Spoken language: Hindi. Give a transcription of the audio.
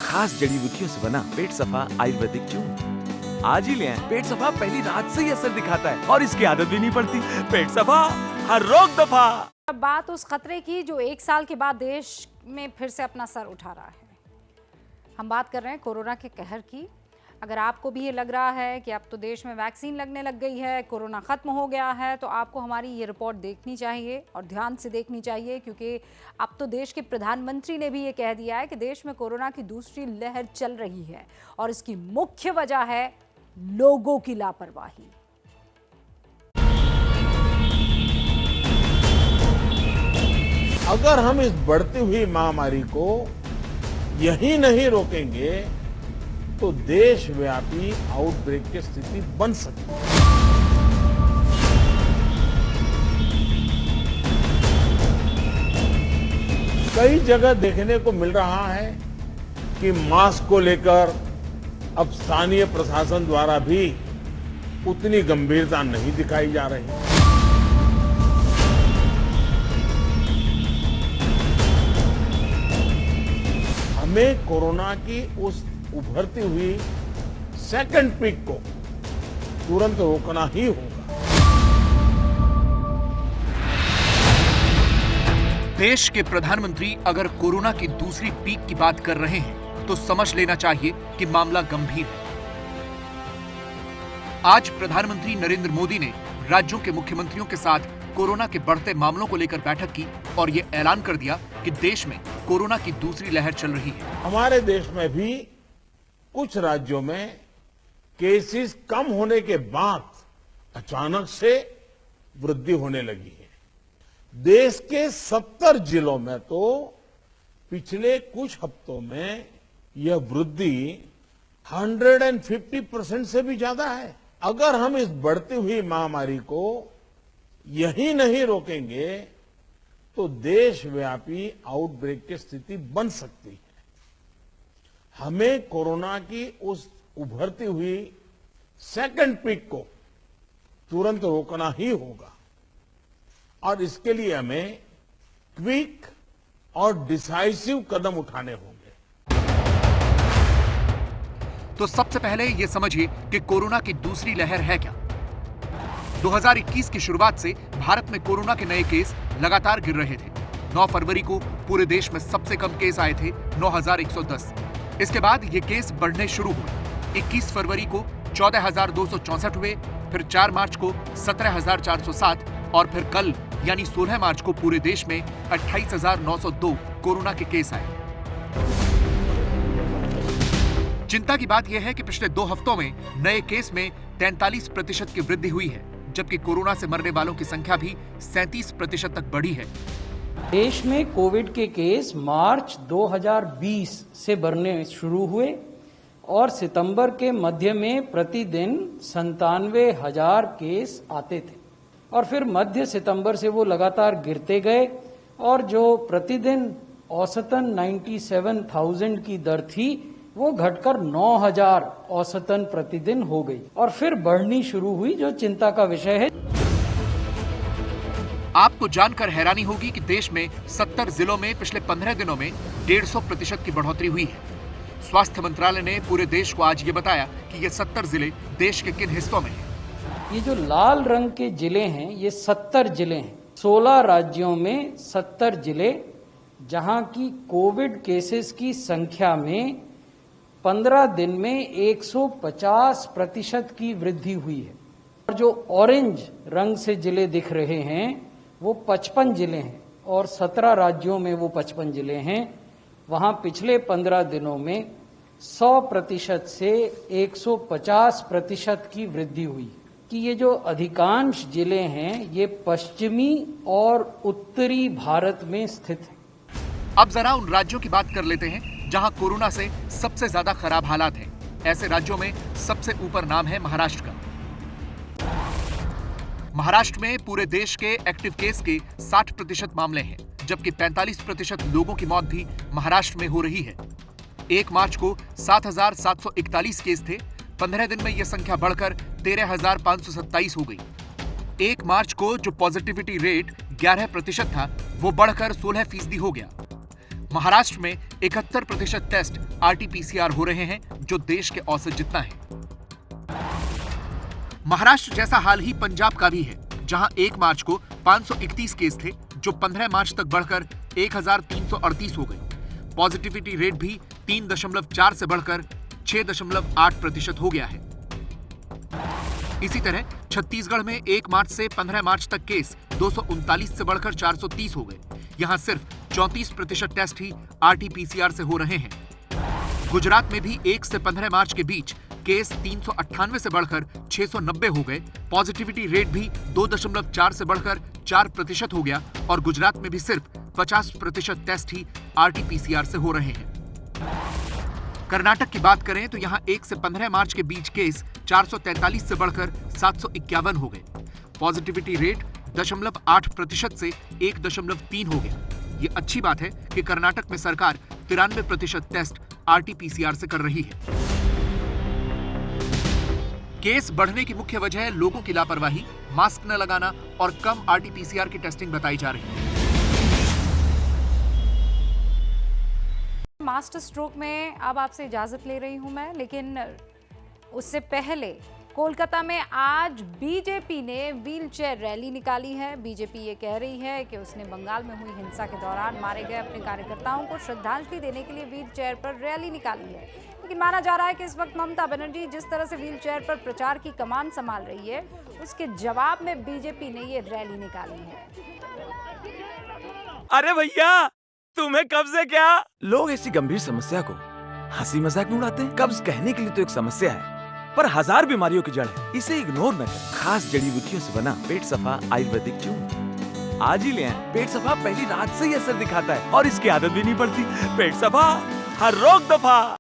खास जड़ी बूटियों से बना पेट सफा आयुर्वेदिक चूर्ण। आज ही ले आएं। पेट सफा पहली रात से ही असर दिखाता है और इसकी आदत भी नहीं पड़ती। पेट सफा, हर रोग दफा। अब बात उस खतरे की जो 1 साल के बाद देश में फिर से अपना सर उठा रहा है। हम बात कर रहे हैं कोरोना के कहर की। अगर आपको भी ये लग रहा है कि अब तो देश में वैक्सीन लगने लग गई है, कोरोना खत्म हो गया है, तो आपको हमारी ये रिपोर्ट देखनी चाहिए और ध्यान से देखनी चाहिए, क्योंकि अब तो देश के प्रधानमंत्री ने भी ये कह दिया है कि देश में कोरोना की दूसरी लहर चल रही है और इसकी मुख्य वजह है लोगों की लापरवाही। अगर हम इस बढ़ती हुई महामारी को यही नहीं रोकेंगे तो देशव्यापी आउटब्रेक की स्थिति बन सकती है। कई जगह देखने को मिल रहा है कि मास्क को लेकर अब स्थानीय प्रशासन द्वारा भी उतनी गंभीरता नहीं दिखाई जा रही। हमें कोरोना की उस उभरती हुई सेकंड पीक को तुरंत रोकना ही होगा। देश के प्रधानमंत्री अगर कोरोना की दूसरी पीक की बात कर रहे हैं तो समझ लेना चाहिए कि मामला गंभीर है। आज प्रधानमंत्री नरेंद्र मोदी ने राज्यों के मुख्यमंत्रियों के साथ कोरोना के बढ़ते मामलों को लेकर बैठक की और यह ऐलान कर दिया कि देश में कोरोना की दूसरी लहर चल रही है। हमारे देश में भी कुछ राज्यों में केसेस कम होने के बाद अचानक से वृद्धि होने लगी है। देश के 70 जिलों में तो पिछले कुछ हफ्तों में यह वृद्धि 150% से भी ज्यादा है। अगर हम इस बढ़ती हुई महामारी को यही नहीं रोकेंगे तो देशव्यापी आउटब्रेक की स्थिति बन सकती है। हमें कोरोना की उस उभरती हुई सेकंड पीक को तुरंत रोकना ही होगा और इसके लिए हमें क्विक और डिसाइसिव कदम उठाने होंगे। तो सबसे पहले यह समझिए कि कोरोना की दूसरी लहर है क्या। 2021 की शुरुआत से भारत में कोरोना के नए केस लगातार गिर रहे थे। 9 फरवरी को पूरे देश में सबसे कम केस आए थे 9110। इसके बाद ये केस बढ़ने शुरू हुए। 21 फरवरी को 14,264 हुए, फिर 4 मार्च को 17,407 और फिर कल यानी 16 मार्च को पूरे देश में 28,902 कोरोना के केस आए। चिंता की बात यह है कि पिछले 2 हफ्तों में नए केस में 43% की वृद्धि हुई है, जबकि कोरोना से मरने वालों की संख्या भी 37% तक बढ़ी है। देश में कोविड के केस मार्च 2020 से बढ़ने शुरू हुए और सितंबर के मध्य में प्रतिदिन 97,000 केस आते थे और फिर मध्य सितंबर से वो लगातार गिरते गए और जो प्रतिदिन औसतन 97,000 की दर थी वो घटकर 9,000 औसतन प्रतिदिन हो गई और फिर बढ़नी शुरू हुई, जो चिंता का विषय है। आपको जानकर हैरानी होगी कि देश में 70 जिलों में पिछले 15 दिनों में 150% की बढ़ोतरी हुई है। स्वास्थ्य मंत्रालय ने पूरे देश को आज ये बताया कि ये 70 जिले देश के किन हिस्सों में हैं। ये जो लाल रंग के जिले हैं ये 70 जिले हैं। 16 राज्यों में 70 जिले, जहां की कोविड केसेस की संख्या में 15 दिन में 150% की वृद्धि हुई है। और जो ऑरेंज रंग से जिले दिख रहे हैं वो 55 जिले हैं और 17 राज्यों में वो 55 जिले हैं। वहां पिछले 15 दिनों में 100% से 150% की वृद्धि हुई। कि ये जो अधिकांश जिले हैं ये पश्चिमी और उत्तरी भारत में स्थित हैं। अब जरा उन राज्यों की बात कर लेते हैं जहां कोरोना से सबसे ज्यादा खराब हालात हैं। ऐसे राज्यों में सबसे ऊपर नाम है महाराष्ट्र का। महाराष्ट्र में पूरे देश के एक्टिव केस के 60% मामले हैं, जबकि 45% लोगों की मौत भी महाराष्ट्र में हो रही है। 1 मार्च को 7,741 केस थे। 15 दिन में यह संख्या बढ़कर 13,527 हो गई। 1 मार्च को जो पॉजिटिविटी रेट 11% था वो बढ़कर 16% हो गया। महाराष्ट्र में 71% टेस्ट RT-PCR हो रहे हैं, जो देश के औसत जितना है। महाराष्ट्र जैसा हाल ही पंजाब का भी है, जहां 1 मार्च को 531 केस थे, जो 15 मार्च तक बढ़कर 1338 हो गए। पॉजिटिविटी रेट भी 3.4 से बढ़कर 6.8% हो गया है। इसी तरह छत्तीसगढ़ में 1 मार्च से 15 मार्च तक केस 239 से बढ़कर 430 हो गए। यहां सिर्फ 34% टेस्ट ही RT-PCR से हो रहे हैं। गुजरात में भी 1 से 15 मार्च के बीच केस 398 से बढ़कर 690 हो गए। पॉजिटिविटी रेट भी 2.4 से बढ़कर 4% हो गया और गुजरात में भी सिर्फ 50% टेस्ट ही RT-PCR से हो रहे हैं। कर्नाटक की बात करें तो यहां 1 से 15 मार्च के बीच केस 443 से बढ़कर 751 हो गए। पॉजिटिविटी रेट 0.8% से 1.3 हो गया। ये अच्छी बात है कि कर्नाटक में सरकार 93% टेस्ट RT-PCR से कर रही है। केस बढ़ने की मुख्य वजह लोगों की लापरवाही, मास्क न लगाना और कम RT-PCR की टेस्टिंग बताई जा रही है। मास्टर स्ट्रोक में अब आपसे इजाजत ले रही हूं मैं, लेकिन उससे पहले कोलकाता में आज बीजेपी ने व्हीलचेयर रैली निकाली है। बीजेपी ये कह रही है कि उसने बंगाल में हुई हिंसा के दौरान मारे गए अपने कार्यकर्ताओं को श्रद्धांजलि देने के लिए व्हीलचेयर पर रैली निकाली है। लेकिन माना जा रहा है कि इस वक्त ममता बनर्जी जिस तरह से व्हीलचेयर पर प्रचार की कमान संभाल रही है, उसके जवाब में बीजेपी ने ये रैली निकाली है। अरे भैया, तुम्हें कब्ज है क्या? लोग ऐसी गंभीर समस्या को हंसी मजाक में उड़ाते हैं। कब्ज कहने के लिए तो एक समस्या है, पर 1000 बीमारियों की जड़ है। इसे इग्नोर न करें। खास जड़ी बूटियों से बना पेट सफा आयुर्वेदिक च्यून आज ही ले आएं। पेट सफा पहली रात से ही असर दिखाता है और इसकी आदत भी नहीं पड़ती। पेट सफा, हर रोग दफा।